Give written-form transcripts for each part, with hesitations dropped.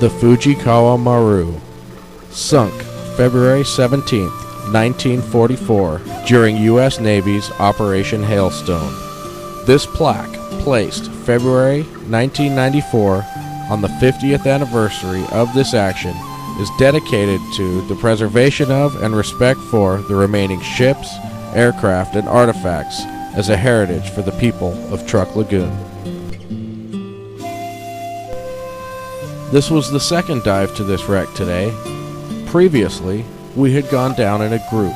The Fujikawa Maru, sunk February 17, 1944, during U.S. Navy's Operation Hailstone. This plaque, placed February 1994 on the 50th anniversary of this action, is dedicated to the preservation of and respect for the remaining ships, aircraft, and artifacts as a heritage for the people of Chuuk Lagoon. This was the second dive to this wreck today. Previously, we had gone down in a group,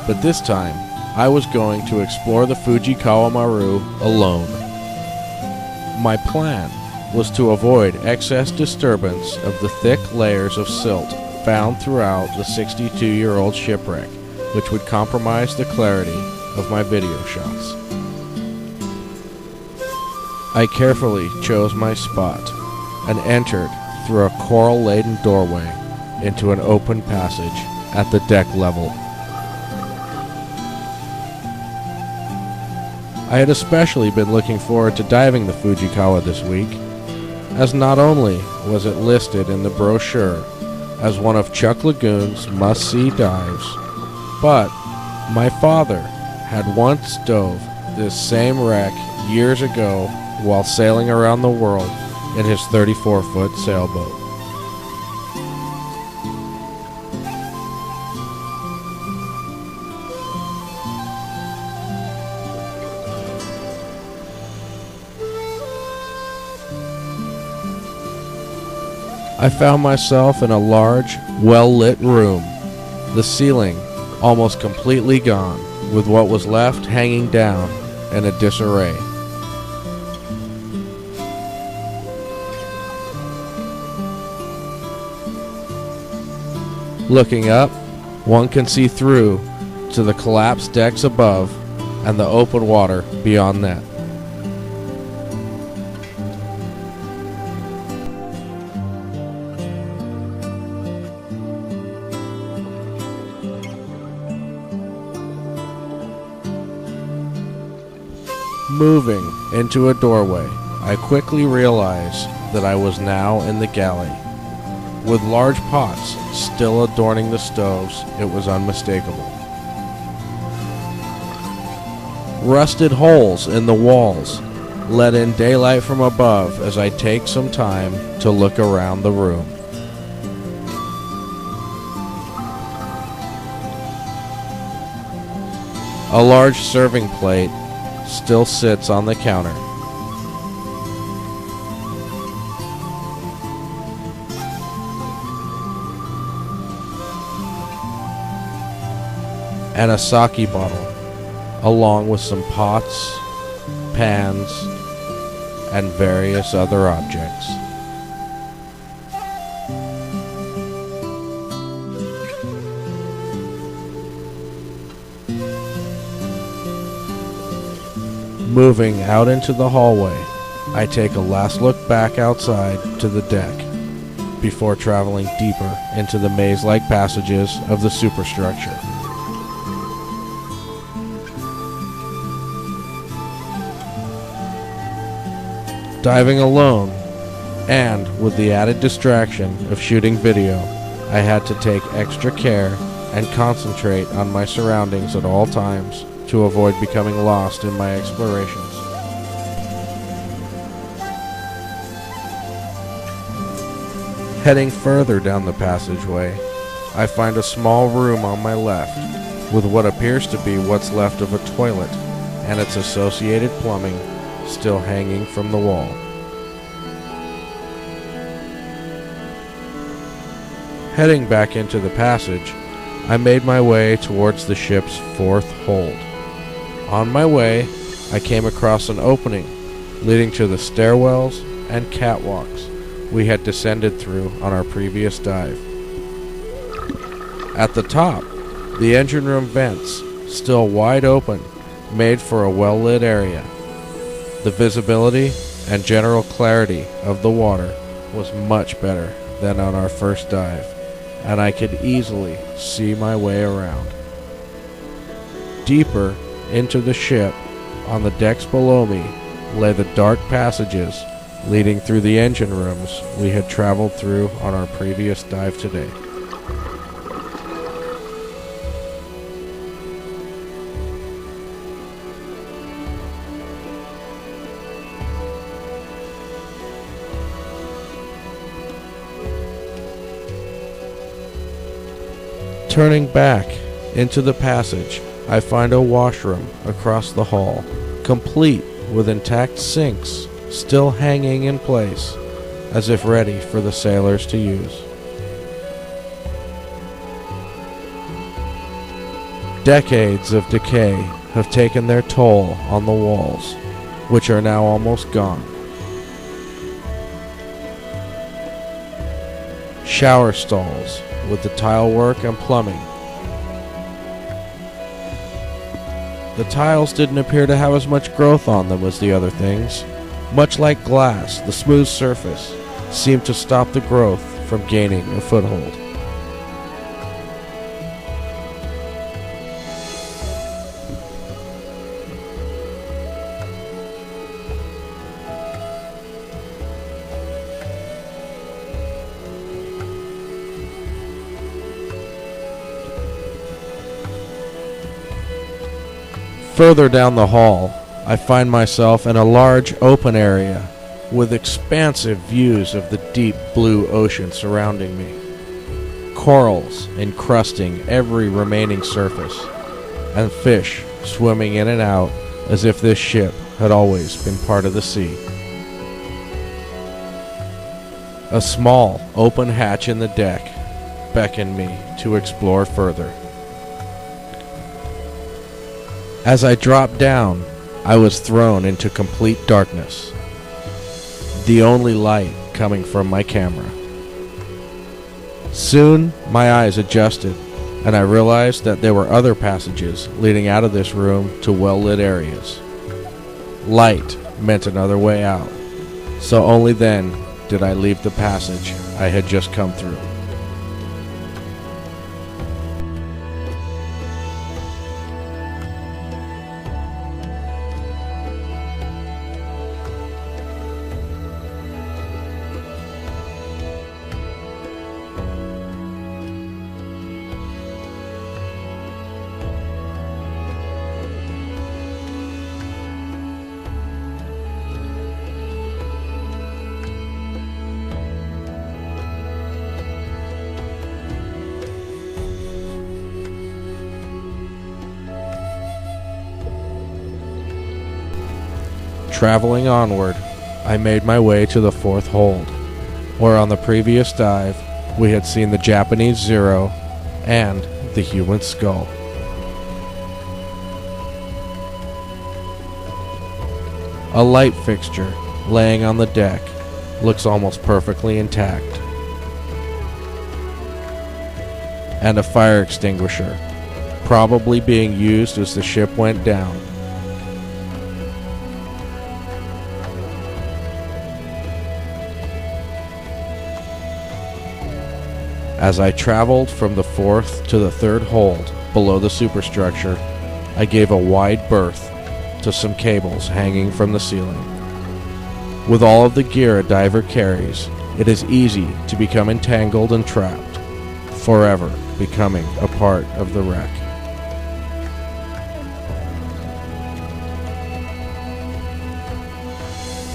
but this time I was going to explore the Fujikawa Maru alone. My plan was to avoid excess disturbance of the thick layers of silt found throughout the 62-year-old shipwreck, which would compromise the clarity of my video shots. I carefully chose my spot and entered through a coral-laden doorway into an open passage at the deck level. I had especially been looking forward to diving the Fujikawa this week, as not only was it listed in the brochure as one of Chuuk Lagoon's must-see dives, but my father had once dove this same wreck years ago while sailing around the world in his 34-foot sailboat. I found myself in a large, well-lit room, the ceiling almost completely gone, with what was left hanging down in a disarray. Looking up, one can see through to the collapsed decks above and the open water beyond that. Moving into a doorway, I quickly realized that I was now in the galley. With large pots still adorning the stoves, it was unmistakable. Rusted holes in the walls let in daylight from above as I take some time to look around the room. A large serving plate still sits on the counter. And a sake bottle, along with some pots, pans, and various other objects. Moving out into the hallway, I take a last look back outside to the deck before traveling deeper into the maze-like passages of the superstructure. Diving alone, and with the added distraction of shooting video, I had to take extra care and concentrate on my surroundings at all times to avoid becoming lost in my explorations. Heading further down the passageway, I find a small room on my left with what appears to be what's left of a toilet and its associated plumbing still hanging from the wall. Heading back into the passage, I made my way towards the ship's fourth hold. On my way, I came across an opening leading to the stairwells and catwalks we had descended through on our previous dive. At the top, the engine room vents, still wide open, made for a well-lit area. The visibility and general clarity of the water was much better than on our first dive, and I could easily see my way around. Deeper into the ship, on the decks below me, lay the dark passages leading through the engine rooms we had traveled through on our previous dive today. Turning back into the passage, I find a washroom across the hall, complete with intact sinks still hanging in place, as if ready for the sailors to use. Decades of decay have taken their toll on the walls, which are now almost gone. Shower stalls with the tile work and plumbing. The tiles didn't appear to have as much growth on them as the other things. Much like glass, the smooth surface seemed to stop the growth from gaining a foothold. Further down the hall, I find myself in a large open area with expansive views of the deep blue ocean surrounding me. Corals encrusting every remaining surface, and fish swimming in and out as if this ship had always been part of the sea. A small open hatch in the deck beckoned me to explore further. As I dropped down, I was thrown into complete darkness, the only light coming from my camera. Soon, my eyes adjusted, and I realized that there were other passages leading out of this room to well-lit areas. Light meant another way out, so only then did I leave the passage I had just come through. Traveling onward, I made my way to the fourth hold, where on the previous dive we had seen the Japanese Zero and the human skull. A light fixture laying on the deck looks almost perfectly intact, and a fire extinguisher, probably being used as the ship went down. As I traveled from the fourth to the third hold below the superstructure, I gave a wide berth to some cables hanging from the ceiling. With all of the gear a diver carries, it is easy to become entangled and trapped, forever becoming a part of the wreck.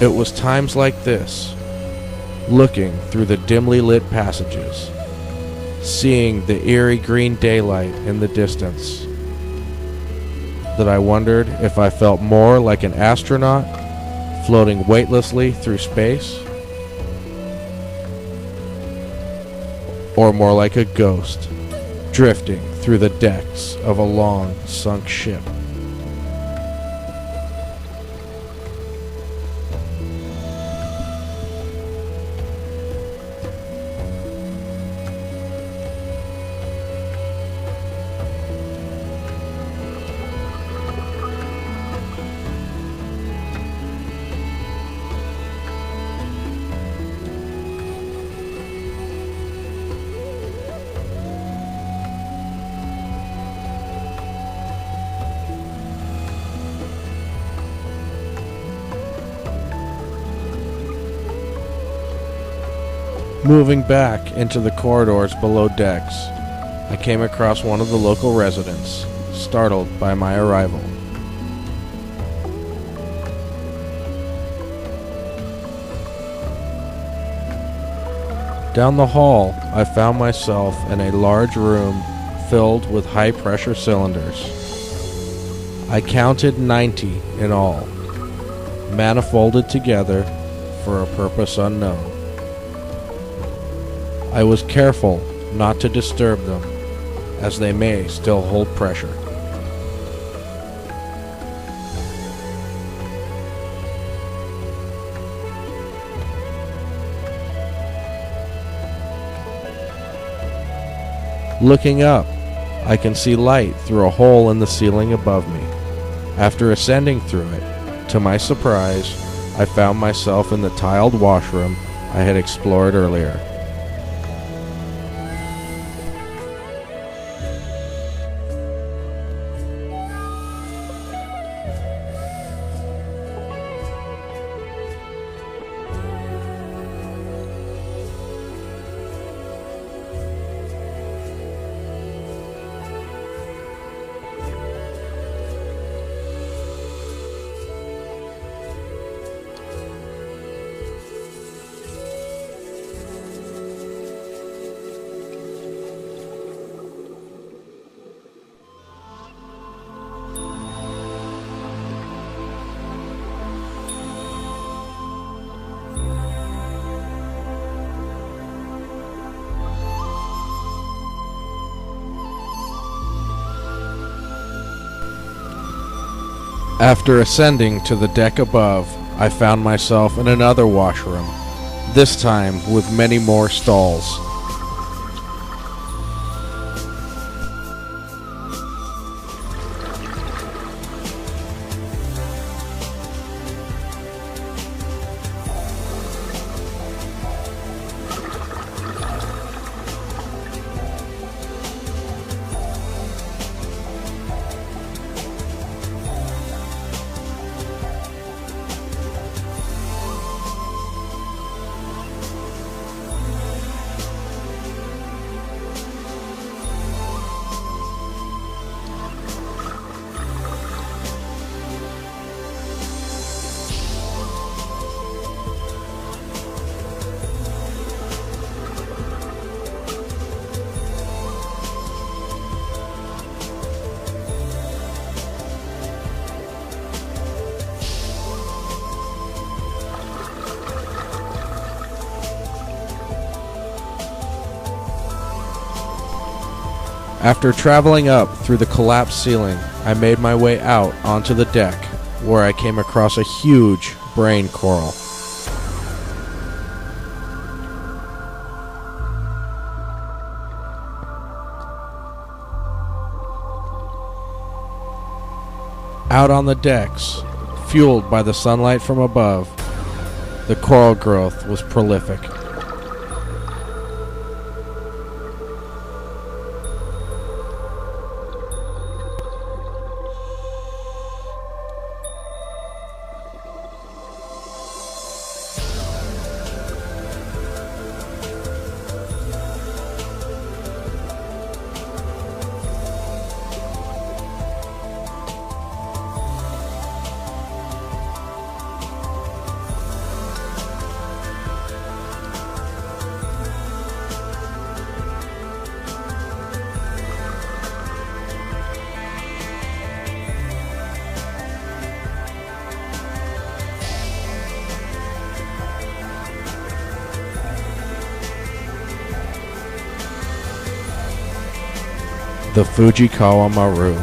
It was times like this, looking through the dimly lit passages, seeing the eerie green daylight in the distance, that I wondered if I felt more like an astronaut floating weightlessly through space, or more like a ghost drifting through the decks of a long sunk ship. Moving back into the corridors below decks, I came across one of the local residents, startled by my arrival. Down the hall, I found myself in a large room filled with high-pressure cylinders. I counted 90 in all, manifolded together for a purpose unknown. I was careful not to disturb them, as they may still hold pressure. Looking up, I can see light through a hole in the ceiling above me. After ascending through it, to my surprise, I found myself in the tiled washroom I had explored earlier. After ascending to the deck above, I found myself in another washroom, this time with many more stalls. After traveling up through the collapsed ceiling, I made my way out onto the deck, where I came across a huge brain coral. Out on the decks, fueled by the sunlight from above, the coral growth was prolific. The Fujikawa Maru.